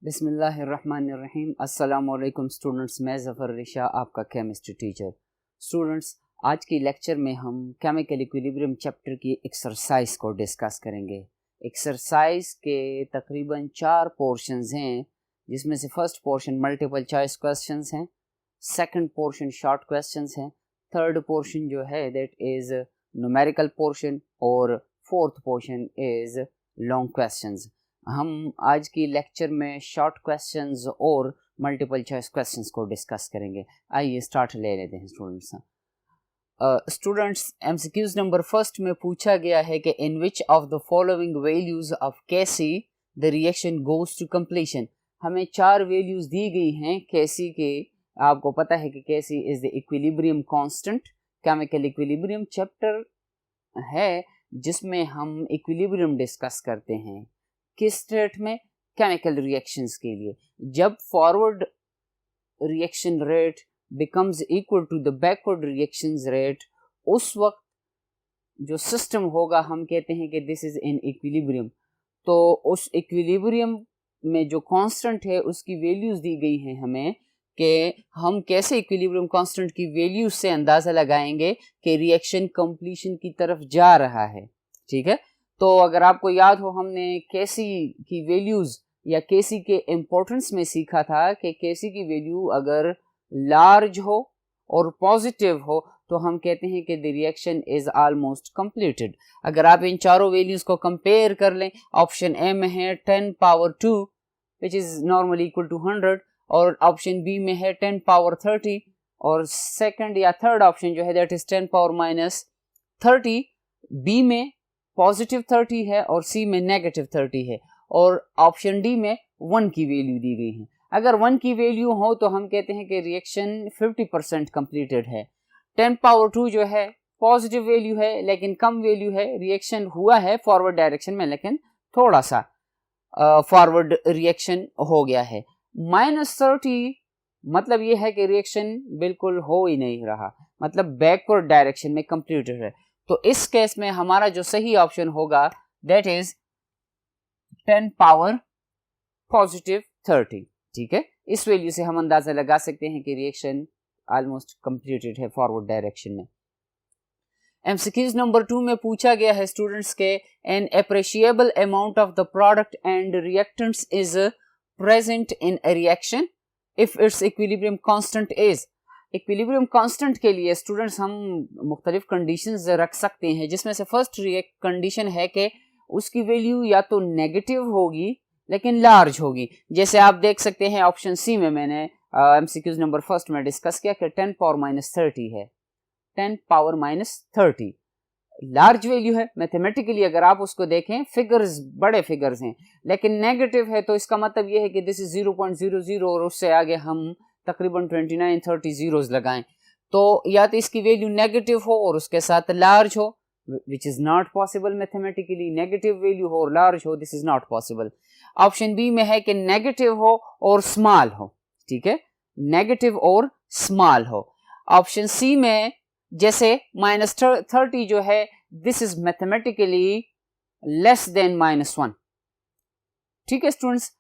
बिस्मिल्लाहिर्रहमानिर्रहीम। अस्सलामुअलैकुम स्टूडेंट्स, मैं ज़फ़र रिशा आपका केमिस्ट्री टीचर। स्टूडेंट्स, आज की लेक्चर में हम केमिकल इक्विलिब्रियम चैप्टर की एक्सरसाइज को डिस्कस करेंगे। एक्सरसाइज के तकरीबन 4 पोर्शंस हैं, जिसमें से first portion multiple choice questions हैं, सेकंड पोर्शन शॉर्ट क्वेश्चंस हैं, थर्ड पोर्शन जो है दैट इज़ न्यूमेरिकल पोर्शन और fourth portion is long questions. हम आज की लेक्चर में शॉर्ट क्वेश्चंस और मल्टीपल चॉइस क्वेश्चंस को डिस्कस करेंगे। आइए स्टार्ट ले लेते हैं स्टूडेंट्स। एमसीक्यूज नंबर फर्स्ट में पूछा गया है कि in which of the following values of KC the reaction goes to completion. हमें 4 वैल्यूज दी गई हैं केसी के। आपको पता है कि KC is the equilibrium constant. Chemical equilibrium chapter है जिसमें हम इक्विलिब्रियम डिस्कस करते हैं। किस स्टेट में? केमिकल रिएक्शंस के लिए। जब forward reaction rate becomes equal to the backward reactions rate, उस वक्त जो सिस्टम होगा हम कहते हैं कि दिस इज इन इक्विलिब्रियम। तो उस इक्विलिब्रियम में जो कांस्टेंट है उसकी वैल्यूज दी गई हैं हमें कि हम कैसे इक्विलिब्रियम कांस्टेंट की वैल्यूज से अंदाज़ा लगाएंगे कि रिएक्शन कंप्लीशन की तरफ जा रहा है। ठीक है, तो अगर आपको याद हो, हमने केसी की वैल्यूज या केसी के इम्पोर्टेंस में सीखा था कि केसी की वैल्यू अगर लार्ज हो और पॉजिटिव हो तो हम कहते हैं कि the reaction is almost completed. अगर आप इन चारों वैल्यूज को कंपेयर कर लें, ऑप्शन ए में है 10 power 2 which is normally equal to 100, और ऑप्शन बी में है 10 पावर 30, और सेकंड या थर्ड ऑप्शन जो है that is 10 power minus 30। B में पॉजिटिव 30 है और सी में नेगेटिव 30 है, और ऑप्शन डी में 1 की वैल्यू दी गई है। अगर 1 की वैल्यू हो तो हम कहते हैं कि रिएक्शन 50% कंप्लीटेड है। 10 पावर 2 जो है पॉजिटिव वैल्यू है लेकिन कम वैल्यू है, रिएक्शन हुआ है फॉरवर्ड डायरेक्शन में लेकिन थोड़ा सा फॉरवर्ड रिएक्शन हो गया है। -30 मतलब ये है कि रिएक्शन बिल्कुल हो ही नहीं रहा, मतलब बैकवर्ड डायरेक्शन में कंप्लीटेड है। तो इस केस में हमारा जो सही ऑप्शन होगा दैट इज 10 पावर पॉजिटिव 30। ठीक है, इस वैल्यू से हम अंदाजा लगा सकते हैं कि रिएक्शन ऑलमोस्ट कंप्लीटेड है फॉरवर्ड डायरेक्शन में। एमसीक्यूज नंबर 2 में पूछा गया है स्टूडेंट्स के an appreciable amount of the product and reactants is present in a reaction if its equilibrium constant is. Equilibrium constant के लिए स्टूडेंट्स हम मुख्तलिफ कंडीशंस रख सकते हैं, जिसमें से फर्स्ट कंडीशन है कि उसकी वैल्यू या तो नेगेटिव होगी लेकिन लार्ज होगी। जैसे आप देख सकते हैं ऑप्शन सी में मैंने एमसीक्यूज नंबर फर्स्ट में डिस्कस किया कि 10 पावर माइनस 30 है। 10 पावर माइनस 30 लार्ज वैल्यू है। मैथमेटिकली अगर आप उसको देखें फिगर्स बड़े फिगर्स हैं, लेकिन नेगेटिव है तो इसका मतलब ये है कि दिस इज 0.00 और उससे आगे हम तकरीबन 29-30 जीरोस लगाएं। तो या तो इसकी वैल्यू नेगेटिव हो और उसके साथ लार्ज हो, which is not possible mathematically. Negative value हो और लार्ज हो, this is not possible. Option B में है कि नेगेटिव हो और स्मॉल हो। ठीक है, नेगेटिव और स्मॉल हो। ऑप्शन सी में जैसे -30 जो है this is mathematically less than -1। ठीक है स्टूडेंट्स,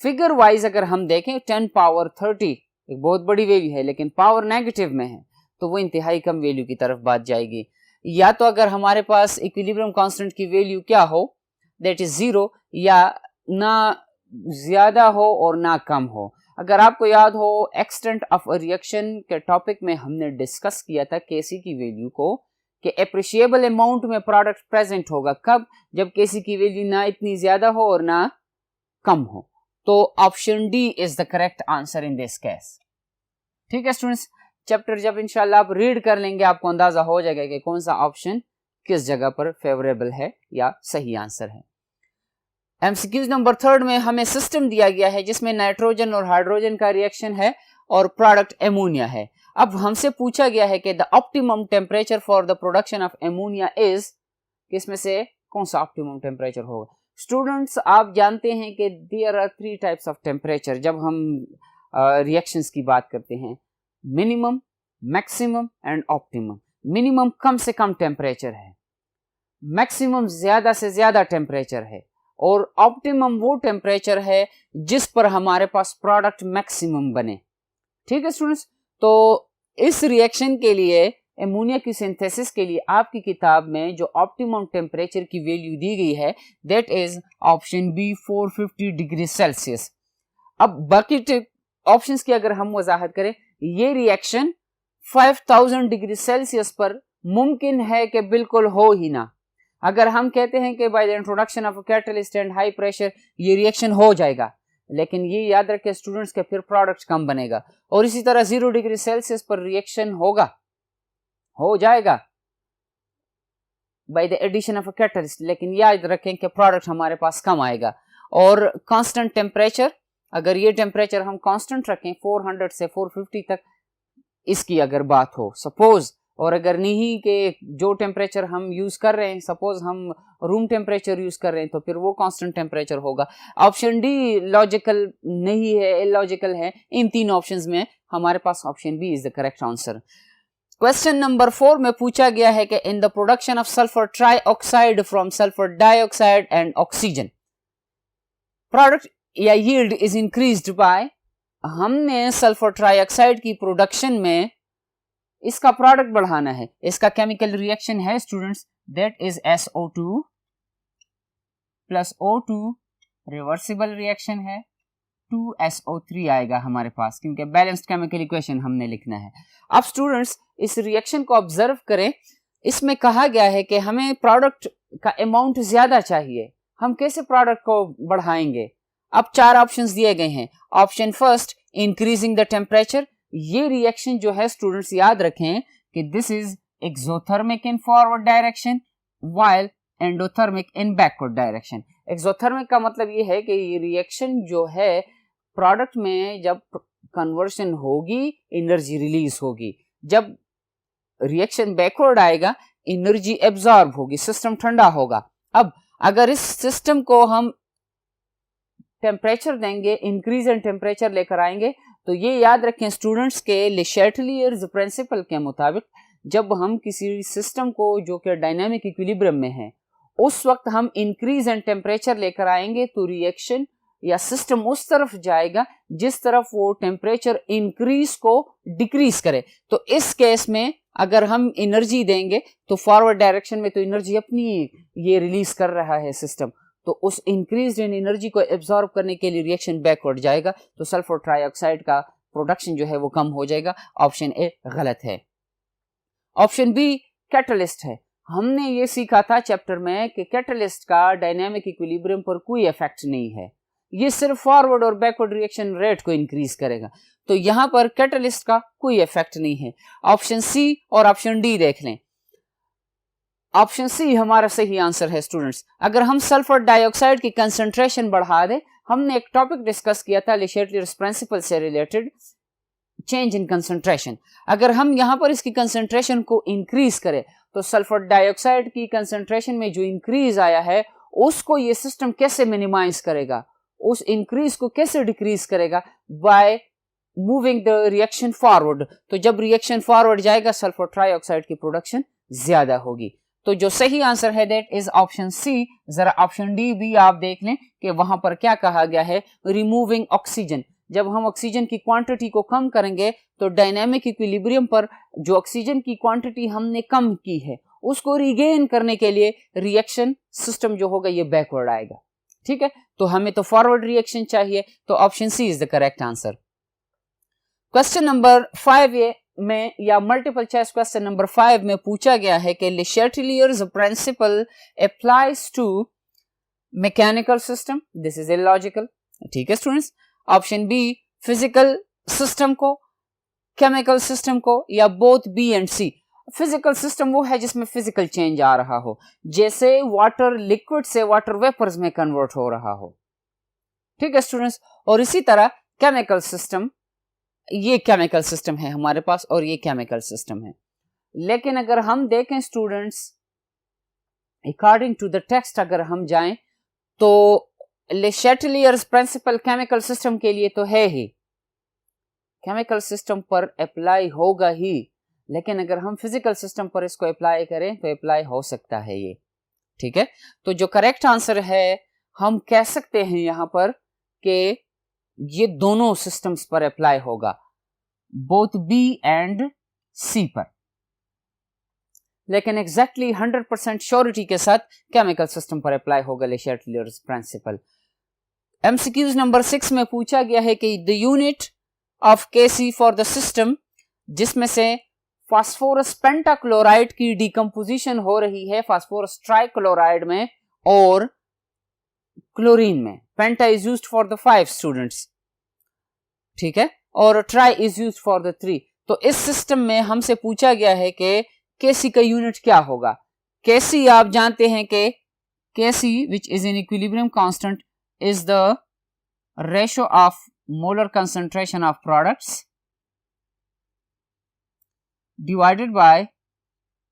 फिगर वाइज अगर हम देखें 10 पावर 30 एक बहुत बड़ी वैल्यू है लेकिन पावर नेगेटिव में है तो वो इंतहाई कम वैल्यू की तरफ बात जाएगी। या तो अगर हमारे पास इक्विलिब्रियम कांस्टेंट की वैल्यू क्या हो दैट इज 0, या ना ज्यादा हो और ना कम हो। अगर आपको याद हो एक्सटेंट ऑफ अ रिएक्शन के टॉपिक में हमने डिस्कस किया था केसी की वैल्यू को कि एप्रिशिएबल अमाउंट में प्रोडक्ट प्रेजेंट होगा कब? जब केसी की वैल्यू ना इतनी ज्यादा हो और ना कम हो। तो option D is the correct answer in this case. ठीक है स्टूडेंट्स, चैप्टर जब इंशाल्लाह आप रीड कर लेंगे आपको अंदाजा हो जाएगा कि कौन सा ऑप्शन किस जगह पर फेवरेबल है या सही आंसर है। एमसीक्यूज नंबर 3 में हमें सिस्टम दिया गया है जिसमें नाइट्रोजन और हाइड्रोजन का रिएक्शन है और प्रोडक्ट एमोनिया है। अब हमसे पूछा गया है कि the optimum temperature for the production of ammonia is, किसमें से कौन सा ऑप्टिमम टेम्परेचर होगा? स्टूडेंट्स आप जानते हैं कि there are 3 types of temperature जब हम रिएक्शंस की बात करते हैं, minimum, maximum and optimum. Minimum कम से कम टेम्परेचर है, मैक्सिमम ज्यादा से ज्यादा टेम्परेचर है, और ऑप्टिमम वो टेम्परेचर है जिस पर हमारे पास प्रोडक्ट मैक्सिमम बने। ठीक है स्टूडेंट्स, तो इस रिएक्शन के लिए, एमोनिया की सिंथेसिस के लिए आपकी किताब में जो ऑप्टिमम टेम्परेचर की वैल्यू दी गई है that is option B 450 degree Celsius. अब बाकी ऑप्शंस की अगर हम वजाहत करें, ये रिएक्शन 5000 डिग्री सेल्सियस पर मुमकिन है कि बिल्कुल हो ही ना। अगर हम कहते हैं कि by the introduction of catalyst and high pressure ये रिएक्शन हो जाएगा, लेकिन ये याद रखें स्टूडेंट्स के फिर प्रोडक्ट कम बनेगा। और इसी तरह 0 डिग्री सेल्सियस पर रिएक्शन हो जाएगा by the addition of catalyst, लेकिन याद रखें कि प्रोडक्ट हमारे पास कम आएगा। और कांस्टेंट टेम्परेचर, अगर ये टेम्परेचर हम कांस्टेंट रखें 400 से 450 तक, इसकी अगर बात हो सपोज, और अगर नहीं कि जो टेम्परेचर हम यूज कर रहे हैं, सपोज हम रूम टेम्परेचर यूज कर रहे हैं, तो फिर वो कांस्टेंट टेम्परेचर होगा। ऑप्शन डी लॉजिकल नहीं है, इलॉजिकल है। इन तीन ऑप्शंस में हमारे पास option B is the correct answer. Question number 4 में पूछा गया है कि in the production of sulphur trioxide from sulphur dioxide and oxygen product या यील्ड इज इंक्रीज्ड बाय, हमने सल्फर ट्राइऑक्साइड की प्रोडक्शन में इसका प्रोडक्ट बढ़ाना है। इसका केमिकल रिएक्शन है students that is SO2 plus O2, reversible reaction है, 2SO3 आएगा हमारे पास, क्योंकि बैलेंस्ड केमिकल इक्वेशन हमने लिखना है। अब स्टूडेंट्स इस रिएक्शन को ऑब्जर्व करें, इसमें कहा गया है कि हमें प्रोडक्ट का अमाउंट ज्यादा चाहिए, हम कैसे प्रोडक्ट को बढ़ाएंगे। अब 4 ऑप्शंस दिए गए हैं। Option first, increasing the temperature. ये रिएक्शन जो है स्टूडेंट्स याद रखें कि this is exothermic in forward direction while endothermic in backward direction. Exothermic का मतलब ये है कि ये रिएक्शन जो है प्रोडक्ट में जब कन्वर्शन होगी एनर्जी रिलीज होगी, जब रिएक्शन बैकवर्ड आएगा एनर्जी एब्जॉर्ब होगी, सिस्टम ठंडा होगा। अब अगर इस सिस्टम को हम टेम्परेचर देंगे, इंक्रीज इन टेम्परेचर लेकर आएंगे, तो ये याद रखें स्टूडेंट्स के ले शैटलियर्स प्रिंसिपल के मुताबिक जब हम किसी सिस्टम को जो कि डायनामिक इक्विलिब्रियम में है उस वक्त हम इंक्रीज इन टेम्परेचर लेकर आएंगे तो रिएक्शन या सिस्टम उस तरफ जाएगा जिस तरफ वो टेम्परेचर इंक्रीज को डिक्रीज करे। तो इस केस में अगर हम एनर्जी देंगे तो फॉरवर्ड डायरेक्शन में तो एनर्जी अपनी ये रिलीज कर रहा है सिस्टम, तो उस इंक्रीज इन एनर्जी को एब्जॉर्ब करने के लिए रिएक्शन बैकवर्ड जाएगा, तो सल्फर ट्राइऑक्साइड का प्रोडक्शन जो है वो कम हो जाएगा। ऑप्शन ए गलत है। ऑप्शन बी कैटलिस्ट है। हमने ये सीखा था चैप्टर में कि कैटलिस्ट का डायनामिक इक्विलिब्रियम पर कोई इफेक्ट नहीं है, ये सिर्फ फॉरवर्ड और बैकवर्ड रिएक्शन रेट को इंक्रीज करेगा, तो यहां पर कैटलिस्ट का कोई इफेक्ट नहीं है। ऑप्शन सी और ऑप्शन डी देख लें। ऑप्शन सी हमारा सही आंसर है स्टूडेंट्स। अगर हम सल्फर डाइऑक्साइड की कंसंट्रेशन बढ़ा दें, हमने एक टॉपिक डिस्कस किया था ले शैटलियर्स प्रिंसिपल से रिलेटेड, चेंज इन कंसंट्रेशन। अगर हम यहां पर इसकी कंसंट्रेशन को इंक्रीज करें तो सल्फर डाइऑक्साइड की कंसंट्रेशन में जो इंक्रीज आया है उसको ये सिस्टम कैसे मिनिमाइज करेगा, उस इंक्रीज को कैसे डिक्रीज करेगा, by moving the reaction forward. तो जब रिएक्शन फॉरवर्ड जाएगा सल्फर ट्राइऑक्साइड की प्रोडक्शन ज्यादा होगी। तो जो सही आंसर है दैट इज ऑप्शन सी। जरा ऑप्शन डी भी आप देख लें कि वहां पर क्या कहा गया है, रिमूविंग ऑक्सीजन। जब हम ऑक्सीजन की क्वांटिटी को कम करेंगे तो डायनामिक इक्विलिब्रियम पर जो ऑक्सीजन की क्वांटिटी हमने कम की है उसको रिगेन करने के लिए रिएक्शन सिस्टम जो होगा ये बैकवर्ड आएगा। ठीक है, तो हमें तो फॉरवर्ड रिएक्शन चाहिए, तो option C is the correct answer. Question number 5 में या मल्टीपल चॉइस क्वेश्चन नंबर 5 में पूछा गया है कि le Chatelier's principle applies to mechanical system, this is illogical. ठीक है students, option B physical system को, केमिकल सिस्टम को, या both B and C. Physical system वो है जिसमें फिजिकल चेंज आ रहा हो, जैसे वाटर लिक्विड से वाटर वेपर्स में कन्वर्ट हो रहा हो। ठीक है स्टूडेंट्स, और इसी तरह केमिकल सिस्टम, ये केमिकल सिस्टम है हमारे पास और ये केमिकल सिस्टम है। लेकिन अगर हम देखें students according to the text अगर हम जाएं तो ले शैटलियर्स प्रिंसिपल केमिकल सिस्टम के लिए तो है ही, केमिकल सिस्टम पर अप्लाई होगा ही, लेकिन अगर हम फिजिकल सिस्टम पर इसको अप्लाई करें तो अप्लाई हो सकता है ये। ठीक है, तो जो करेक्ट आंसर है हम कह सकते हैं यहां पर कि ये दोनों सिस्टम्स पर अप्लाई होगा, बोथ बी एंड सी पर, लेकिन एग्जैक्टली 100% श्योरिटी के साथ केमिकल सिस्टम पर अप्लाई होगा ले शेटलर्स प्रिंसिपल। एमसीक्यूज नंबर 6 में पूछा गया है कि the unit of KC for the system, जिसमें से फास्फोरस पेंटाक्लोराइड की डिकम्पोजिशन हो रही है फास्फोरस ट्राइक्लोराइड में और क्लोरीन में। Penta is used for the 5 students, ठीक है, और tri is used for the 3। तो इस सिस्टम में हमसे पूछा गया है कि केसी का यूनिट क्या होगा। केसी आप जानते हैं कि KC which is in equilibrium constant is the ratio of molar concentration of products divided by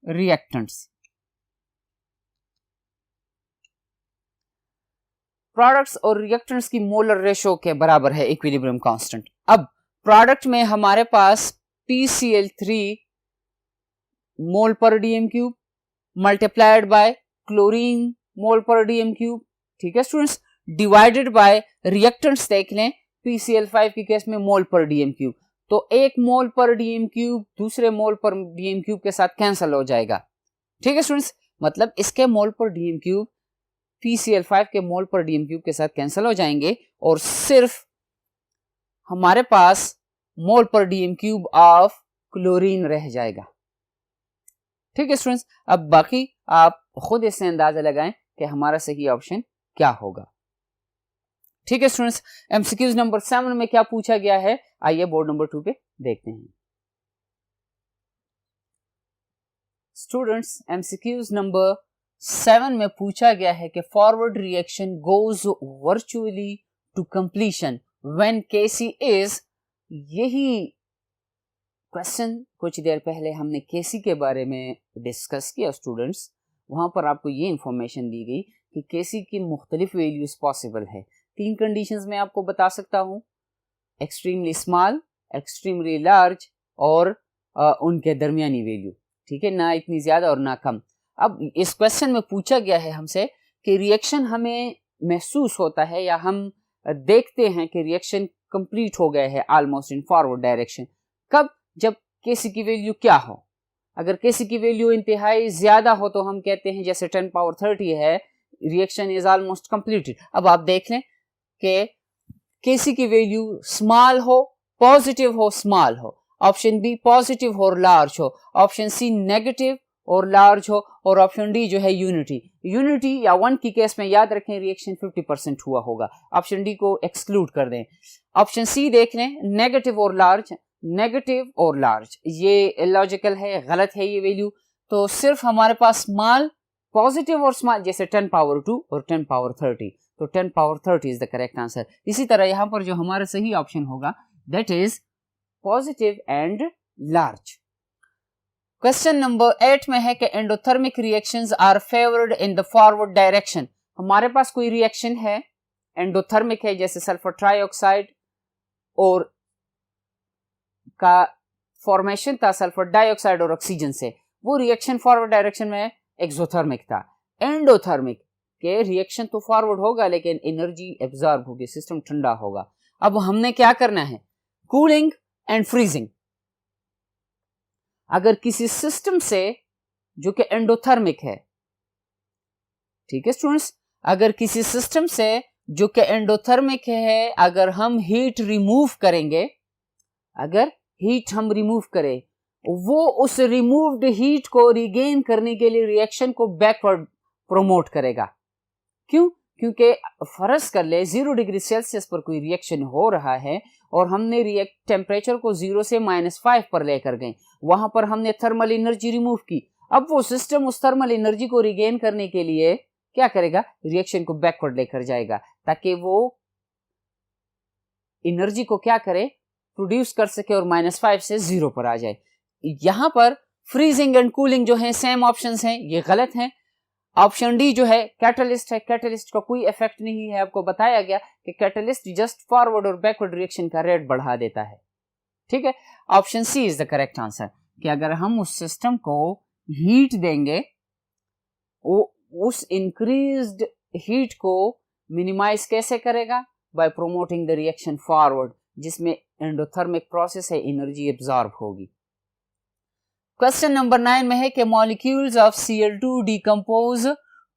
reactants. Products और रिएक्टेंट्स की मोलर रेशियो के बराबर है इक्विलिब्रियम कांस्टेंट। अब प्रोडक्ट में हमारे पास PCl3 mole per DM cube multiplied by chlorine mole per DM cube, ठीक है स्टूडेंट्स, डिवाइडेड बाय रिएक्टेंट्स देख लें PCl5 के केस में मोल पर डीएम क्यूब, तो एक मोल पर डीएम क्यूब दूसरे मोल पर डीएम क्यूब के साथ कैंसिल हो जाएगा, ठीक है स्टूडेंट्स। मतलब इसके मोल पर डीएम क्यूब PCl5 के मोल पर डीएम क्यूब के साथ कैंसिल हो जाएंगे और सिर्फ हमारे पास मोल per DM cube of chlorine रह जाएगा, ठीक है स्टूडेंट्स। अब बाकी आप खुद इससे अंदाजा लगाएं कि हमारा सही ऑप्शन क्या होगा, ठीक है स्टूडेंट्स। एमसीक्यूज नंबर 7 में क्या पूछा गया है, आइए बोर्ड नंबर 2 पे देखते हैं स्टूडेंट्स। एमसीक्यूज नंबर 7 में पूछा गया है कि forward reaction goes virtually to completion when KC is, यही क्वेश्चन कुछ देर पहले हमने केसी के बारे में डिस्कस किया स्टूडेंट्स। वहां पर आपको ये इंफॉर्मेशन दी गई कि केसी की मुख्तलिफ वैल्यूज पॉसिबल है। 3 कंडीशंस में आपको बता सकता हूं, एक्सट्रीमली स्मॉल, एक्सट्रीमली लार्ज और उनके दरमियानी वैल्यू, ठीक है, ना इतनी ज्यादा और ना कम। अब इस क्वेश्चन में पूछा गया है हमसे कि रिएक्शन हमें महसूस होता है या हम देखते हैं कि रिएक्शन कंप्लीट हो गया है ऑलमोस्ट इन फॉरवर्ड डायरेक्शन, कब? जब केसी की वैल्यू क्या हो। अगर केसी की वैल्यू इंतहाई ज्यादा हो तो हम कहते हैं जैसे 10 पावर 30 है, रिएक्शन इज ऑलमोस्ट कंप्लीटेड। अब आप देख लें कि केसी की वैल्यू स्मॉल हो, पॉजिटिव हो, स्मॉल हो, ऑप्शन बी पॉजिटिव हो और लार्ज हो, ऑप्शन सी नेगेटिव और लार्ज हो, और ऑप्शन डी जो है यूनिटी या 1 की केस में याद रखें रिएक्शन 50% हुआ होगा, ऑप्शन डी को एक्सक्लूड कर दें। ऑप्शन सी देख लें नेगेटिव और लार्ज, नेगेटिव और लार्ज, ये लॉजिकल है, गलत है ये वैल्यू। तो सिर्फ हमारे पास स्मॉल, पॉजिटिव और स्मॉल, जैसे 10 पावर 2 और 10 पावर 30, तो 10 power 30 is the correct answer. इसी तरह यहां पर जो हमारा सही ऑप्शन होगा that is positive and large. Question number 8 में है कि endothermic reactions are favoured in the forward direction. हमारे पास कोई रिएक्शन है एंडोथर्मिक है, जैसे सल्फर ट्राइऑक्साइड और का फॉर्मेशन था सल्फर डाइऑक्साइड और ऑक्सीजन से, वो रिएक्शन फॉरवर्ड डायरेक्शन में एक्सोथर्मिक था। एंडोथर्मिक के रिएक्शन तो फॉरवर्ड होगा लेकिन एनर्जी एब्जॉर्ब होगी, सिस्टम ठंडा होगा। अब हमने क्या करना है, कूलिंग एंड फ्रीजिंग। अगर किसी सिस्टम से जो कि एंडोथर्मिक है, ठीक है स्टूडेंट्स, अगर किसी सिस्टम से जो कि एंडोथर्मिक है, अगर हम हीट रिमूव करेंगे, अगर हीट हम रिमूव करें, वो उस रिमूव्ड हीट को रिगेन करने के लिए रिएक्शन को बैकवर्ड प्रोमोट करेगा। क्यों? क्योंकि फर्ज कर ले 0 डिग्री सेल्सियस पर कोई रिएक्शन हो रहा है और हमने टेम्परेचर को 0 से -5 पर लेकर गए, वहां पर हमने थर्मल एनर्जी रिमूव की। अब वो सिस्टम उस थर्मल एनर्जी को रिगेन करने के लिए क्या करेगा, रिएक्शन को बैकवर्ड लेकर जाएगा ताकि वो एनर्जी को क्या करे, प्रोड्यूस कर सके और -5 से 0 पर आ जाए। यहां पर फ्रीजिंग एंड कूलिंग जो है सेम ऑप्शंस हैं, ये गलत हैं। ऑप्शन डी जो है कैटलिस्ट है, कैटलिस्ट का कोई इफेक्ट नहीं है। आपको बताया गया कि कैटलिस्ट जस्ट फॉरवर्ड और बैकवर्ड रिएक्शन का रेट बढ़ा देता है, ठीक है। Option C is the correct answer कि अगर हम उस सिस्टम को हीट देंगे, उस इंक्रीज्ड हीट को मिनिमाइज कैसे करेगा? By promoting the reaction forward, जिसमें एंडोथर्मिक प्रोसेस है, एनर्जी एब्जॉर्ब होगी। क्वेश्चन नंबर 9 में है कि molecules of Cl2 decompose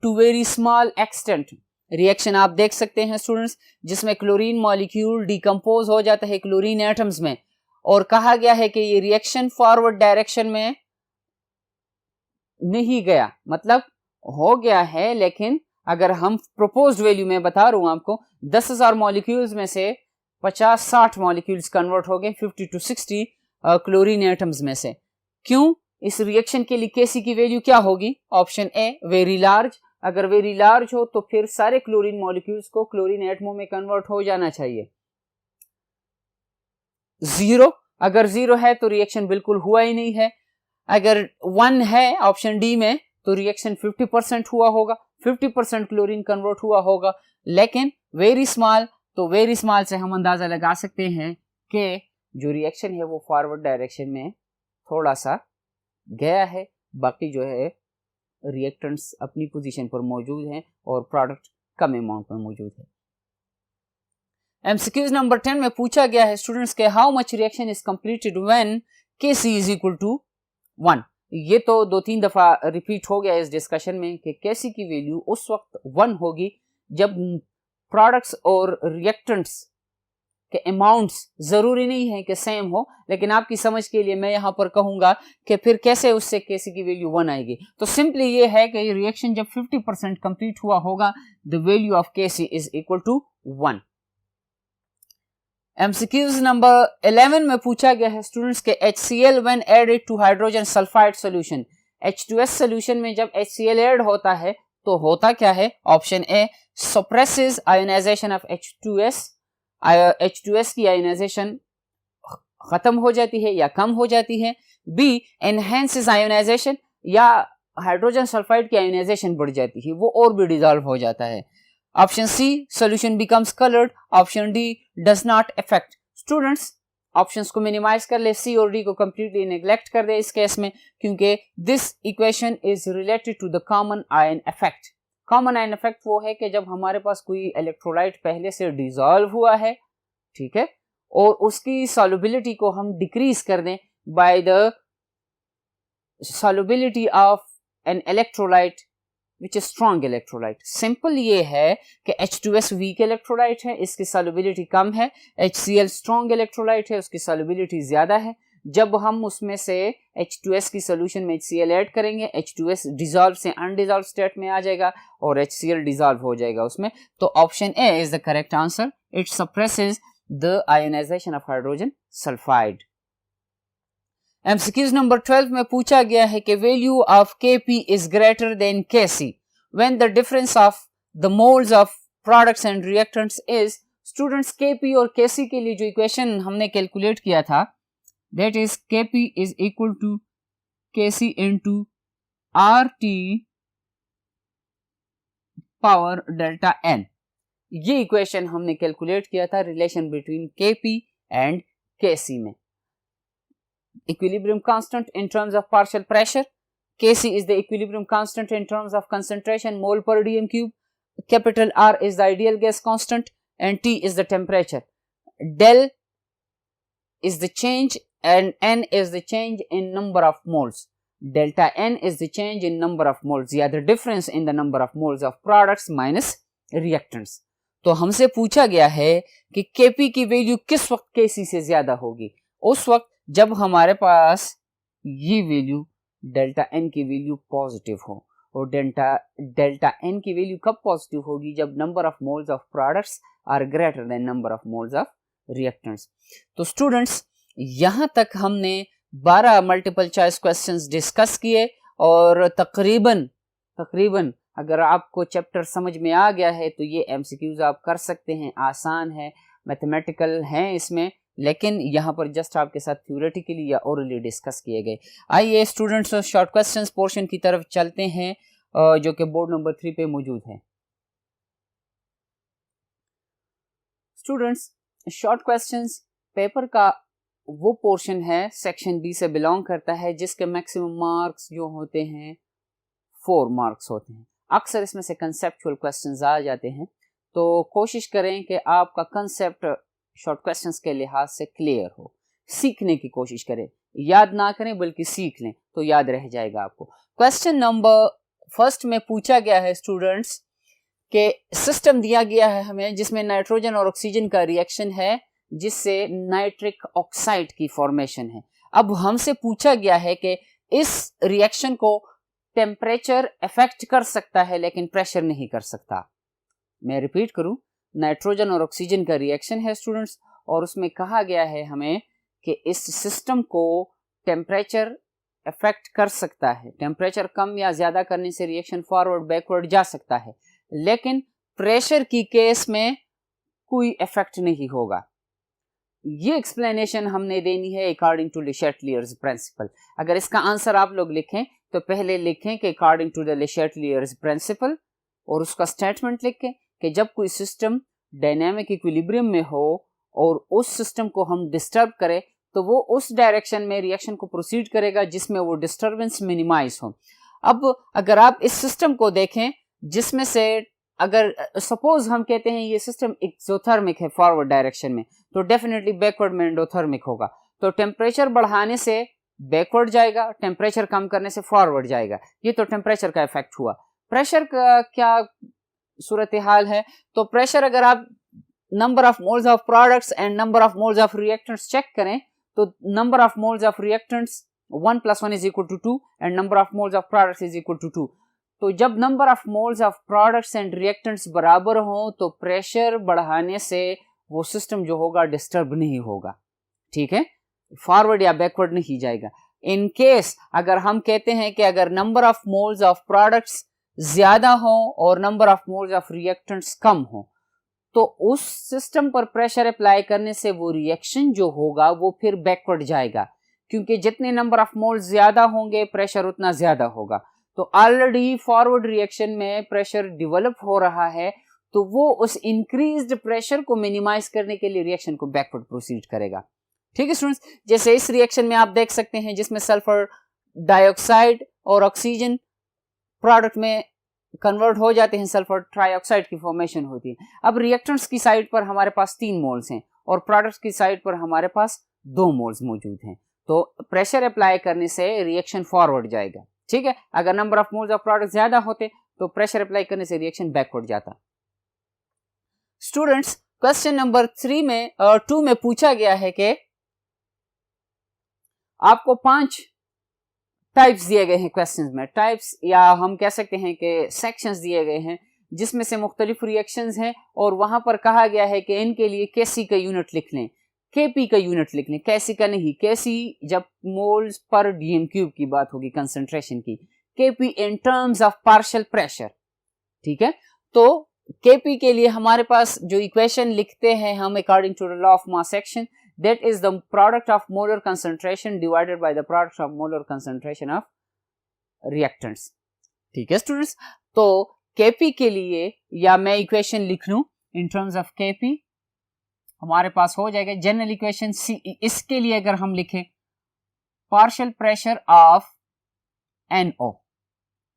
to very small extent. Reaction आप देख सकते हैं स्टूडेंट्स, जिसमें क्लोरीन मॉलिक्यूल डिकम्पोज हो जाता है क्लोरीन एटम्स में, और कहा गया है कि ये रिएक्शन फॉरवर्ड डायरेक्शन में नहीं गया, मतलब हो गया है, लेकिन अगर हम प्रोपोज्ड वैल्यू में बता रहा हूं आपको, 10,000 मॉलिक्यूल्स में से 50-60 मॉलिक्यूल्स कन्वर्ट हो गए 50 to 60 क्लोरीन एटम्स में से। क्यों? इस रिएक्शन के लिए Kc की वैल्यू क्या होगी? Option a very large. अगर वेरी लार्ज हो तो फिर सारे क्लोरीन मॉलिक्यूल्स को क्लोरीन एटमों में कन्वर्ट हो जाना चाहिए। 0, अगर 0 है तो रिएक्शन बिल्कुल हुआ ही नहीं है। अगर 1 है ऑप्शन डी में तो रिएक्शन 50% हुआ होगा, 50% क्लोरीन कन्वर्ट हुआ होगा। लेकिन वेरी स्मॉल, तो वेरी स्मॉल से हम अंदाजा लगा सकते हैं कि जो रिएक्शन है वो फॉरवर्ड डायरेक्शन में थोड़ा सा गया है, बाकी जो है रिएक्टेंट्स अपनी पोजीशन पर मौजूद हैं और प्रोडक्ट कम अमाउंट में मौजूद है। एमसीक्यूज नंबर 10 में पूछा गया है स्टूडेंट्स के how much reaction is completed when Kc is equal to 1। ये तो 2-3 दफा रिपीट हो गया इस डिस्कशन में कि Kc की वैल्यू उस वक्त 1 होगी जब प्रोडक्ट्स और रिएक्टेंट्स के अमाउंट्स जरूरी नहीं है कि सेम हो, लेकिन आपकी समझ के लिए मैं यहां पर कहूंगा कि फिर कैसे उससे Kc की वैल्यू 1 आएगी। तो सिंपली ये है कि रिएक्शन जब 50% कंप्लीट हुआ होगा, the value of Kc is equal to 1। MCQs number 11 में पूछा गया है स्टूडेंट्स के HCl when added to hydrogen sulphide solution. H2S solution में जब HCl ऐड होता है तो होता क्या है? Option A suppresses ionisation of H2S, H2S की आयोनाइजेशन खत्म हो जाती है या कम हो जाती है। बी एनहेंसेस आयोनाइजेशन, या हाइड्रोजन सल्फाइड की आयोनाइजेशन बढ़ जाती है, वो और भी डिसॉल्व हो जाता है। Option C solution becomes coloured, option D does not affect. Students options को मिनिमाइज कर ले, सी और डी को कंप्लीटली नेग्लेक्ट कर दे इस केस में, क्योंकि this equation is related to the common ion effect. Common ion effect वो है कि जब हमारे पास कोई इलेक्ट्रोलाइट पहले से डिसॉल्व हुआ है, ठीक है, और उसकी सॉल्युबिलिटी को हम डिक्रीज कर दें by the solubility of an electrolyte which is strong electrolyte. Simple ये है कि H2S वीक इलेक्ट्रोलाइट है, इसकी सॉल्युबिलिटी कम है, HCl स्ट्रॉन्ग इलेक्ट्रोलाइट है, उसकी सॉल्युबिलिटी ज्यादा है। जब हम उसमें से H2S की सॉल्यूशन में HCl ऐड करेंगे, H2S डिसॉल्व से अनडिसॉल्व स्टेट में आ जाएगा और HCl डिसॉल्व हो जाएगा उसमें। तो option A is the correct answer, it suppresses the ionisation of hydrogen sulphide. MCQs number 12 में पूछा गया है कि value of Kp is greater than Kc when the difference of the moles of products and reactants is. Students Kp और Kc के लिए जो equation हमने कैलकुलेट किया था, that is Kp is equal to Kc into RT power delta n। ये equation हमने calculate किया था relation between Kp and Kc में। Equilibrium constant in terms of partial pressure, Kc is the equilibrium constant in terms of concentration mole per dm cube, capital R is the ideal gas constant and T is the temperature. Del is the change and N is the change in number of moles. Delta N is the change in number of moles, या the difference in the number of moles of products minus reactants. तो हमसे पूछा गया है कि Kp की value किस वक्त Kc से ज्यादा होगी? उस वक्त जब हमारे पास ये वैल्यू डेल्टा एन की वैल्यू पॉजिटिव हो। और डेल्टा एन की वैल्यू कब पॉजिटिव होगी? जब number of moles of products are greater than number of moles of reactants. तो स्टूडेंट्स यहां तक हमने 12 मल्टीपल चॉइस क्वेश्चंस डिस्कस किए और तकरीबन अगर आपको चैप्टर समझ में आ गया है तो ये एमसीक्यूज आप कर सकते हैं, आसान है, मैथमेटिकल हैं इसमें, लेकिन यहाँ पर जस्ट आपके साथ थ्योरेटिकली या ओरली डिस्कस किए गए। आइए स्टूडेंट्स शॉर्ट क्वेश्चंस पोर्शन की तरफ चलते हैं जो कि बोर्ड नंबर 3 पे मौजूद है। स्टूडेंट्स शॉर्ट क्वेश्चंस पेपर का वो पोर्शन है, सेक्शन बी से बिलोंग करता है, जिसके मैक्सिमम मार्क्स जो होते हैं 4 मार्क्स होते हैं। अक्सर इसमें से कंसेप्चुअल क्वेश्चंस आ जाते हैं, तो कोशिश करें कि आपका कंसेप्ट शॉर्ट क्वेश्चंस के लिहाज से क्लियर हो, सीखने की कोशिश करें, याद ना करें बल्कि सीख लें तो याद रह जाएगा आपको। क्वेश्चन नंबर फर्स्ट में पूछा गया है स्टूडेंट्स के सिस्टम दिया गया है हमें जिसमें नाइट्रोजन और ऑक्सीजन का रिएक्शन है जिससे नाइट्रिक ऑक्साइड की फॉर्मेशन है। अब हमसे पूछा गया है कि इस रिएक्शन को टेम्परेचर अफेक्ट कर सकता है लेकिन प्रेशर नहीं कर सकता। मैं रिपीट करूं, नाइट्रोजन और ऑक्सीजन का रिएक्शन है स्टूडेंट्स और उसमें कहा गया है हमें कि इस सिस्टम को टेम्परेचर अफेक्ट कर सकता है। टेम्परेचर कम या ज्यादा करने से रिएक्शन फॉरवर्ड बैकवर्ड जा सकता है लेकिन प्रेशर की केस में कोई इफेक्ट नहीं होगा। ये एक्सप्लेनेशन हमने देनी है अकॉर्डिंग टू ले चैटलियर्स प्रिंसिपल। अगर इसका आंसर आप लोग लिखें तो पहले लिखें कि अकॉर्डिंग टू द ले चैटलियर्स प्रिंसिपल और उसका स्टेटमेंट लिखें कि जब कोई सिस्टम डायनामिक इक्विलिब्रियम में हो और उस सिस्टम को हम डिस्टर्ब करें तो वो उस डायरेक्शन में रिएक्शन को प्रोसीड करेगा जिसमें वो डिस्टर्बेंस मिनिमाइज हो। अब अगर आप इस सिस्टम को देखें जिसमें से अगर सपोज हम कहते हैं ये सिस्टम एक्सोथर्मिक है फॉरवर्ड डायरेक्शन में तो डेफिनेटली बैकवर्ड में एंडोथर्मिक होगा। तो टेम्परेचर बढ़ाने से बैकवर्ड जाएगा, टेम्परेचर कम करने से फॉरवर्ड जाएगा। ये तो टेम्परेचर का इफेक्ट हुआ। प्रेशर का क्या सूरत हाल है? तो प्रेशर अगर आप number of moles of products and number of moles of reactants check करें तो number of moles of reactants 1 + 1 = 2 and number of moles of products = 2। तो जब number of moles of products and reactants बराबर हों तो pressure बढ़ाने से वो सिस्टम जो होगा डिस्टर्ब नहीं होगा, ठीक है, फॉरवर्ड या बैकवर्ड नहीं जाएगा। इन केस अगर हम कहते हैं कि अगर number of moles of products ज्यादा हो और number of moles of reactants कम हो तो उस सिस्टम पर प्रेशर अप्लाई करने से वो रिएक्शन जो होगा वो फिर बैकवर्ड जाएगा क्योंकि जितने नंबर ऑफ मोल्स ज्यादा होंगे प्रेशर उतना ज्यादा होगा। तो ऑलरेडी फॉरवर्ड रिएक्शन में प्रेशर डेवलप हो रहा है तो वो उस इंक्रीज्ड प्रेशर को मिनिमाइज करने के लिए रिएक्शन को बैकवर्ड प्रोसीड करेगा, ठीक है स्टूडेंट्स। जैसे इस रिएक्शन में आप देख सकते हैं जिसमें सल्फर डाइऑक्साइड और ऑक्सीजन प्रोडक्ट में कन्वर्ट हो जाते हैं, सल्फर ट्राइऑक्साइड की फॉर्मेशन होती है। अब रिएक्टेंट्स की साइड पर हमारे पास 3 मोल्स हैं और प्रोडक्ट्स की साइड पर हमारे पास 2 मोल्स मौजूद हैं। तो प्रेशर अप्लाई करने से रिएक्शन फॉरवर्ड जाएगा, ठीक है। अगर number of moles of product ज्यादा होते तो प्रेशर अप्लाई करने से रिएक्शन बैकवर्ड जाता। स्टूडेंट्स क्वेश्चन नंबर 2 में पूछा गया है कि आपको 5 टाइप्स दिए गए हैं क्वेश्चंस में, टाइप्स या हम कह सकते हैं कि सेक्शंस दिए गए हैं जिसमें से मुख्तलिफ रिएक्शंस हैं और वहां पर कहा गया है कि इनके लिए केसी का यूनिट लिख लें, केपी का यूनिट लिख लें, कैसी का नहीं। केसी जब मोल्स पर डीएम क्यूब की बात होगी कंसंट्रेशन की, KP in terms of partial pressure, ठीक है। तो केपी के लिए हमारे पास जो इक्वेशन लिखते हैं हम according to the law of mass action, that is the product of molar concentration divided by the product of molar concentration of reactants, ठीक है स्टूडेंट्स। तो Kp के लिए या मैं इक्वेशन लिख लूं इन टर्म्स ऑफ Kp, हमारे पास हो जाएगा जनरल इक्वेशन C। इसके लिए अगर हम लिखें पार्शियल प्रेशर ऑफ NO,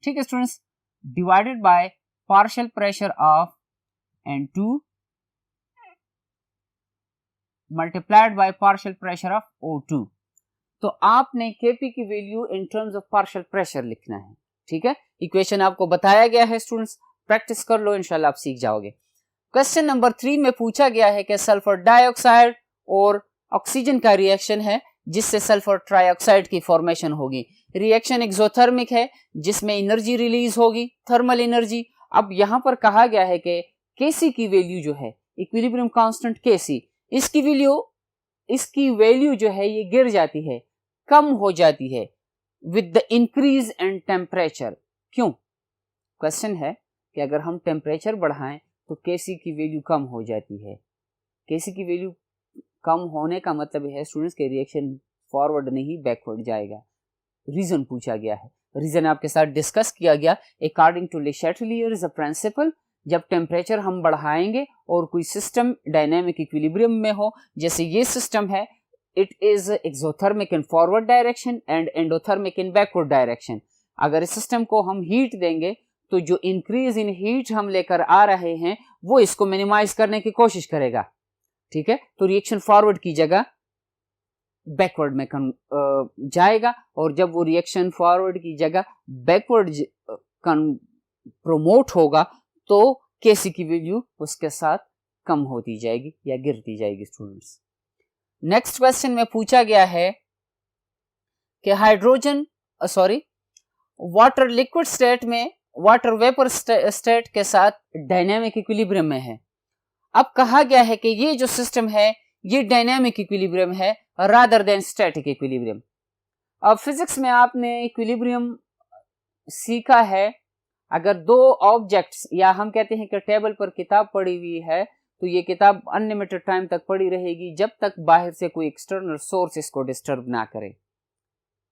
ठीक है students, divided by partial pressure of N2 multiplied by partial pressure of O2। तो आपने Kp की value in terms of partial pressure लिखना है, ठीक है। इक्वेशन आपको बताया गया है स्टूडेंट्स, प्रैक्टिस कर लो, इंशाल्लाह आप सीख जाओगे। क्वेश्चन नंबर 3 में पूछा गया है कि सल्फर डाइऑक्साइड और ऑक्सीजन का रिएक्शन है जिससे सल्फर ट्राइऑक्साइड की फॉर्मेशन होगी। रिएक्शन एक्सोथर्मिक है जिसमें एनर्जी रिलीज होगी, थर्मल एनर्जी। अब यहां पर कहा गया है कि Kc की वैल्यू जो है इक्विलिब्रियम कांस्टेंट Kc, इसकी वैल्यू जो है ये गिर जाती है, कम हो जाती है with the increase in temperature. क्यों? क्वेश्चन है कि अगर हम टेम्परेचर बढ़ाएं तो Kc की वैल्यू कम हो जाती है। Kc की वैल्यू कम होने का मतलब है स्टूडेंट्स के रिएक्शन फॉरवर्ड नहीं बैकवर्ड जाएगा। रीजन पूछा गया है, रीजन आपके साथ डिस्कस किया गया अकॉर्डिंग टू ले चैटलियर्स प्रिंसिपल। जब टेम्परेचर हम बढ़ाएंगे और कोई सिस्टम डायनामिक इक्विलिब्रियम में हो, जैसे ये सिस्टम है, it is exothermic in forward direction and endothermic in backward direction. अगर इस सिस्टम को हम हीट देंगे तो जो इंक्रीज इन हीट हम लेकर आ रहे हैं वो इसको मिनिमाइज करने की कोशिश करेगा, ठीक है। तो रिएक्शन फॉरवर्ड की जगह बैकवर्ड में जाएगा, और जब वो रिएक्शन फॉरवर्ड की जगह बैकवर्ड प्रोमोट होगा तो Kc की वैल्यू उसके साथ कम होती जाएगी या गिरती जाएगी स्टूडेंट्स। नेक्स्ट क्वेश्चन में पूछा गया है कि हाइड्रोजन वाटर लिक्विड स्टेट में वाटर वेपर स्टेट के साथ डायनेमिक इक्विलिब्रियम में है। अब कहा गया है कि ये जो सिस्टम है ये डायनेमिक इक्विलिब्रियम है रादर देन स्टैटिक इक्विलिब्रियम। अब फिजिक्स में आपने इक्विलिब्रियम सीखा है, अगर दो ऑब्जेक्ट्स या हम कहते हैं कि टेबल पर किताब पड़ी हुई है तो ये किताब अनलिमिटेड टाइम तक पड़ी रहेगी जब तक बाहर से कोई एक्सटर्नल सोर्स इसको डिस्टर्ब ना करे,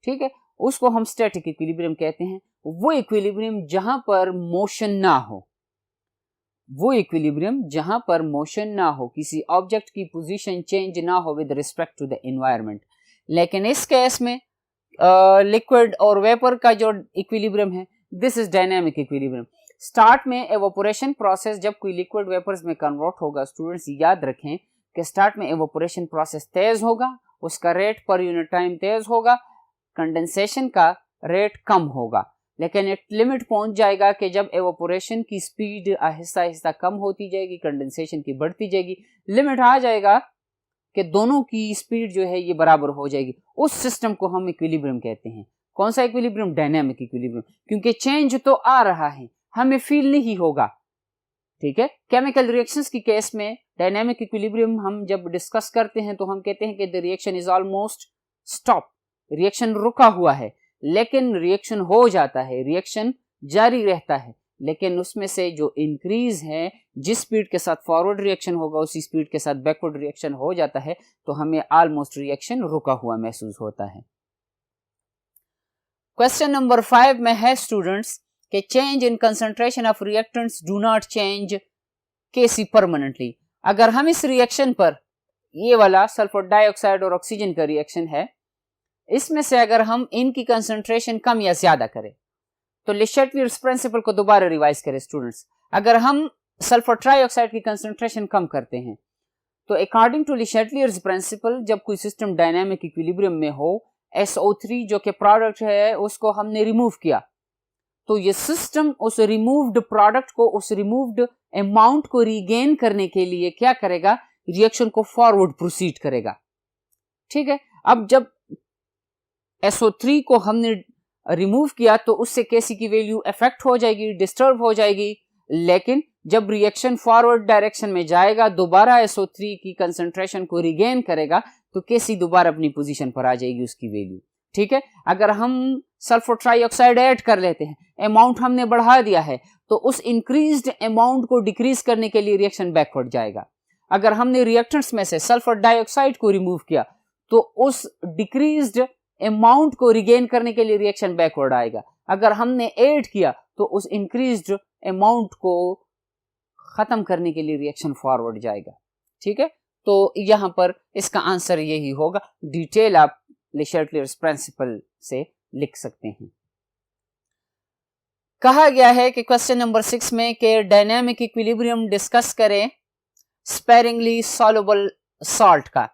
ठीक है। उसको हम स्टैटिक इक्विलिब्रियम कहते हैं। वो इक्विलिब्रियम जहां पर मोशन ना हो, वो इक्विलिब्रियम जहां पर मोशन ना हो, किसी ऑब्जेक्ट की पोजीशन चेंज ना हो with respect to the environment. लेकिन इस केस में लिक्विड और वेपर का जो इक्विलिब्रियम है this is dynamic equilibrium. Start में एवोपोरेशन प्रोसेस जब कोई लिक्विड वेपर्स में कन्वर्ट होगा, स्टूडेंट्स याद रखें कि स्टार्ट में एवोपोरेशन प्रोसेस तेज होगा, उसका रेट पर यूनिट टाइम तेज होगा, कंडेंसेशन का रेट कम होगा, लेकिन एक लिमिट पहुंच जाएगा कि जब एवोपोरेशन की स्पीड आहिस्ता आहिस्ता कम होती जाएगी, कंडेंसेशन की बढ़ती जाएगी, लिमिट आ जाएगा कि दोनों की स्पीड जो है ये बराबर हो जाएगी। उस सिस्टम को हम इक्विलिब्रियम कहते हैं। कौन सा इक्विलिब्रियम? डायनेमिक इक्विलिब्रियम, क्योंकि चेंज तो आ रहा है, हमें फील नहीं होगा, ठीक है। केमिकल रिएक्शंस की केस में डायनेमिक इक्विलिब्रियम हम जब डिस्कस करते हैं तो हम कहते हैं कि the reaction is almost stop, reaction रुका हुआ है, लेकिन रिएक्शन हो जाता है, रिएक्शन जारी रहता है, लेकिन उसमें से जो इंक्रीज है, जिस स्पीड के साथ फॉरवर्ड रिएक्शन होगा उसी स्पीड के साथ बैकवर्ड रिएक्शन हो जाता है, तो हमें ऑलमोस्ट रिएक्शन रुका हुआ महसूस होता है। क्वेश्चन नंबर 5 में है स्टूडेंट्स कि change in concentration of reactants do not change Kc permanently. अगर हम इस रिएक्शन पर, ये वाला सल्फर डाइऑक्साइड और ऑक्सीजन का रिएक्शन है, इसमें से अगर हम इनकी कंसंट्रेशन कम या ज्यादा करें तो ले चैटलियर्स प्रिंसिपल को दोबारा रिवाइज करें स्टूडेंट्स। अगर हम सल्फर ट्राइऑक्साइड की कंसंट्रेशन कम करते हैं तो अकॉर्डिंग टू ले चैटलियर्स प्रिंसिपल जब कोई सिस्टम डायनामिक इक्विलिब्रियम में हो, SO3 जो कि प्रोडक्ट है उसको हमने रिमूव किया, तो ये सिस्टम उस रिमूव्ड प्रोडक्ट को, उस रिमूव्ड अमाउंट को रीगेन करने के लिए क्या करेगा? रिएक्शन को फॉरवर्ड प्रोसीड करेगा, ठीक है। अब जब SO3 को हमने रिमूव किया तो उससे Kc की वैल्यू अफेक्ट हो जाएगी, डिस्टर्ब हो जाएगी, लेकिन जब रिएक्शन फॉरवर्ड डायरेक्शन में जाएगा, दोबारा SO3 की कंसंट्रेशन को रिगेन करेगा तो Kc दोबारा अपनी पोजीशन पर आ जाएगी उसकी वैल्यू, ठीक है। अगर हम सल्फर ट्राइऑक्साइड ऐड कर लेते हैं, अमाउंट हमने बढ़ा दिया है, तो उस इंक्रीज्ड अमाउंट को डिक्रीज करने के लिए रिएक्शन बैकवर्ड जाएगा। अगर हमने रिएक्टेंट्स में से सल्फर डाइऑक्साइड को रिमूव किया तो उस डिक्रीज्ड अमाउंट को रिगेन करने के लिए रिएक्शन बैकवर्ड आएगा। अगर हमने ऐड किया तो उस इंक्रीज्ड अमाउंट को खत्म करने के लिए रिएक्शन फॉरवर्ड जाएगा, ठीक है। तो यहां पर इसका आंसर यही होगा। डिटेल आप ले चैटलियर्स प्रिंसिपल से लिख सकते हैं। कहा गया है कि क्वेश्चन नंबर 6 में कि डायनामिक इक्विलिब्रियम डिस्कस करें स्पेरिंगली सॉल्युबल सॉल्ट का।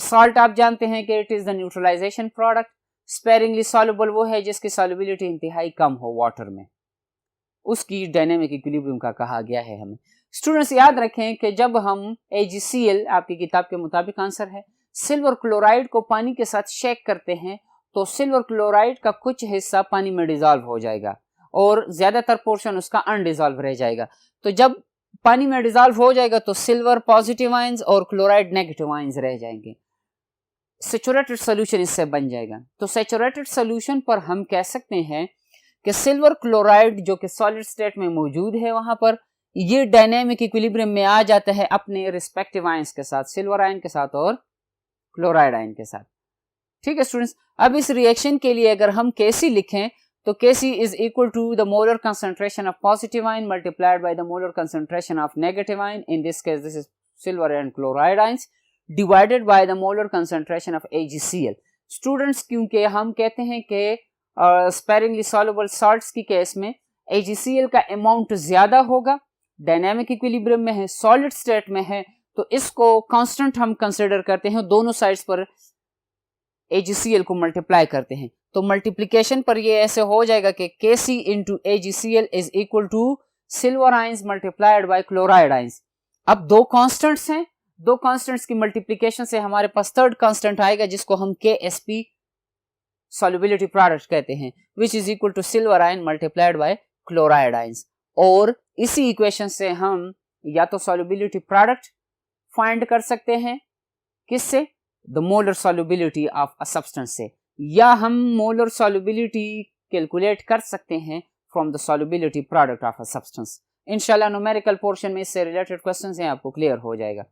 सॉल्ट आप जानते हैं कि it is the neutralisation product. Sparingly soluble वो है जिसकी सॉल्युबिलिटी इंतहाई कम हो वाटर में, उसकी डायनामिक इक्विलिब्रियम का कहा गया है हमें। स्टूडेंट्स याद रखें कि जब हम AgCl, आपकी किताब के मुताबिक आंसर है, सिल्वर क्लोराइड को पानी के साथ शेक करते हैं तो सिल्वर क्लोराइड का कुछ हिस्सा पानी में डिजॉल्व हो जाएगा और ज्यादातर पोर्शन उसका अनडिजॉल्व रह जाएगा। तो जब पानी में डिजॉल्व हो जाएगा तो सिल्वर पॉजिटिव आयंस और क्लोराइड नेगेटिव आयंस रह जाएंगे। सैचुरेटेड सॉल्यूशन इससे बन जाएगा। तो सैचुरेटेड सॉल्यूशन पर हम कह सकते हैं कि सिल्वर क्लोराइड जो कि सॉलिड स्टेट में मौजूद है, वहां पर ये डायनामिक इक्विलिब्रियम में आ जाता है अपने रिस्पेक्टिव आयंस के साथ, सिल्वर आयन के साथ और क्लोराइड आयन के साथ, ठीक है स्टूडेंट्स। अब इस रिएक्शन के लिए अगर हम Kc लिखें तो Kc is equal to the molar concentration of positive ion multiplied by the molar concentration of negative ion. In this case, this is silver and chloride ions divided by the molar concentration of AgCl. Students, क्योंकि हम कहते हैं कि sparingly soluble salts की case में AgCl का amount ज्यादा होगा, डायनामिक इक्विलिब्रियम में है, सॉलिड स्टेट में है, तो इसको कांस्टेंट हम कंसिडर करते हैं, दोनों साइड्स पर AgCl को मल्टीप्लाई करते हैं। तो मल्टीप्लिकेशन पर ये ऐसे हो जाएगा कि Kc into AgCl is equal to silver ions multiplied by chloride ions. अब दो कांस्टेंट्स हैं, दो कांस्टेंट्स की मल्टीप्लिकेशन से हमारे पास थर्ड कांस्टेंट आएगा जिसको हम KSP सॉल्युबिलिटी प्रोडक्ट कहते हैं, which is equal to silver ion multiplied by chloride ions. और इसी इक्वेशन से हम या तो सॉल्युबिलिटी प्रोडक्ट फाइंड कर सकते हैं, किससे? The molar solubility of a substance से, या हम मोलर सॉल्युबिलिटी कैलकुलेट कर सकते हैं from the solubility product of a substance. इंशाल्लाह न्यूमेरिकल पोर्शन में इससे रिलेटेड क्वेश्चंस हैं, आपको क्लियर हो जाएगा।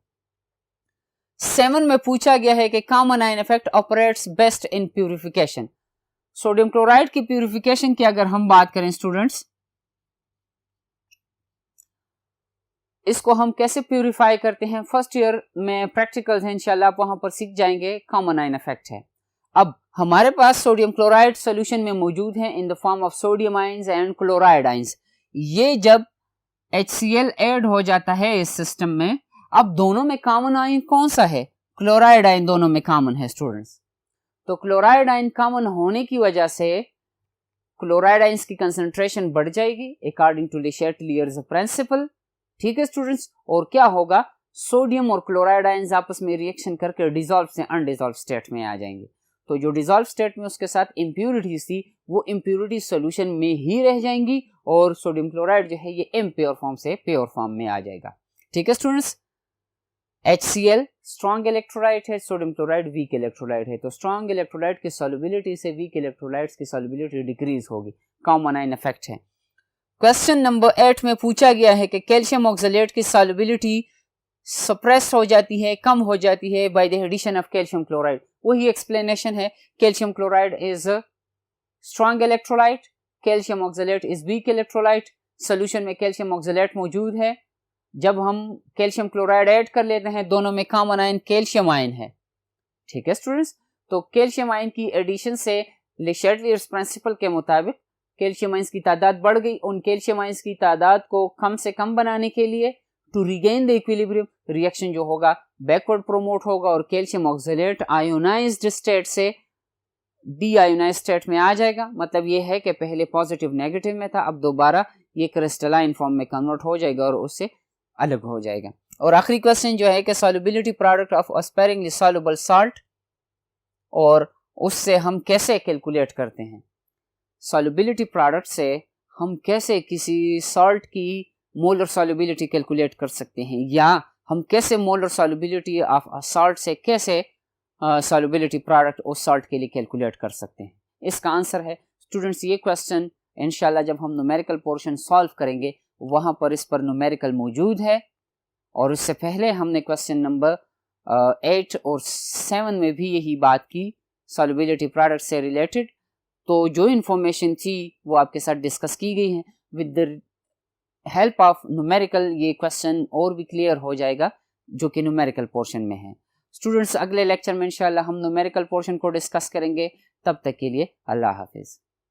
7 में पूछा गया है कि common ion effect operates best in purification. Sodium chloride की प्यूरिफिकेशन की अगर हम बात करें स्टूडेंट्स, इसको हम कैसे प्यूरिफाई करते हैं, फर्स्ट ईयर में प्रैक्टिकल्स हैं, इंशाल्लाह आप वहां पर सीख जाएंगे। कॉमन आयन इफेक्ट है। अब हमारे पास सोडियम क्लोराइड सॉल्यूशन में मौजूद है in the form of sodium ions and chloride ions. ये जब HCl ऐड हो जाता है इस सिस्टम में, अब दोनों में कॉमन आयन कौन सा है? क्लोराइड आयन दोनों में कॉमन है स्टूडेंट्स। तो क्लोराइड आयन कॉमन होने की वजह से क्लोराइड आयंस की कंसंट्रेशन बढ़ जाएगी अकॉर्डिंग टू ले शैटेलियर्स प्रिंसिपल। ठीक है स्टूडेंट्स, और क्या होगा, सोडियम और क्लोराइड आयंस आपस में रिएक्शन करके डिसॉल्व से अनडिसॉल्व स्टेट में आ जाएंगे। तो जो डिसॉल्व स्टेट में उसके साथ इम्प्यूरिटीज थी, वो इम्प्यूरिटी सॉल्यूशन में ही रह जाएंगी और सोडियम क्लोराइड जो है ये इम्प्योर फॉर्म से प्योर फॉर्म में आ जाएगा। ठीक है स्टूडेंट्स, HCl स्ट्रॉन्ग इलेक्ट्रोलाइट है, सोडियम क्लोराइड वीक इलेक्ट्रोलाइट है। तो स्ट्रॉन्ग इलेक्ट्रोलाइट की सॉल्युबिलिटी से वीक इलेक्ट्रोलाइट्स की सॉल्युबिलिटी डिक्रीज होगी, कॉमन आयन इफेक्ट है। क्वेश्चन नंबर 8 में पूछा गया है कि कैल्शियम ऑक्सलेट की सॉल्युबिलिटी सप्रेस हो जाती है, कम हो जाती है by the addition of calcium chloride. वही एक्सप्लेनेशन है, calcium chloride is strong electrolyte, calcium oxalate is weak electrolyte. Solution में कैल्शियम ऑक्सलेट मौजूद है, जब हम कैल्शियम क्लोराइड ऐड कर लेते हैं दोनों में कॉमन आयन कैल्शियम आयन है। ठीक है स्टूडेंट्स, तो कैल्शियम आयन की एडिशन से ले शैटेलियर्स प्रिंसिपल के मुताबिक कैल्शियम आयंस की तादाद बढ़ गई। उन कैल्शियम आयंस की तादाद को कम से कम बनाने के लिए to regain the equilibrium, reaction जो होगा बैकवर्ड प्रोमोट होगा और कैल्शियम ऑक्सलेट आयोनाइज्ड स्टेट से डी आयोनाइज स्टेट में आ जाएगा। मतलब ये है कि पहले पॉजिटिव नेगेटिव में था, अब दोबारा ये क्रिस्टलाइन फॉर्म में कन्वर्ट हो जाएगा और उससे अलग हो जाएगा। और आखिरी क्वेश्चन जो है कि solubility product of sparingly soluble salt, और उससे हम कैसे कैलकुलेट करते हैं। सॉल्युबिलिटी प्रोडक्ट से हम कैसे किसी सॉल्ट की मोलर सॉल्युबिलिटी कैलकुलेट कर सकते हैं, या हम कैसे मोलर सॉल्युबिलिटी ऑफ सॉल्ट से कैसे सॉल्युबिलिटी प्रोडक्ट उस सॉल्ट के लिए कैलकुलेट कर सकते हैं। इसका आंसर है स्टूडेंट्स, ये क्वेश्चन इंशाल्लाह जब हम न्यूमेरिकल पोर्शन सॉल्व करेंगे वहां पर इस पर न्यूमेरिकल मौजूद है। और उससे पहले हमने क्वेश्चन नंबर 8 और 7 में भी यही बात की सॉल्युबिलिटी प्रोडक्ट से रिलेटेड। तो जो इन्फॉर्मेशन थी वो आपके साथ डिस्कस की गई है। With the help of numerical ये क्वेश्चन और भी क्लियर हो जाएगा जो कि न्यूमेरिकल पोर्शन में है। स्टूडेंट्स, अगले लेक्चर में इंशाल्लाह हम न्यूमेरिकल पोर्शन को डिस्कस करेंगे। तब तक के लिए अल्लाह हाफिज।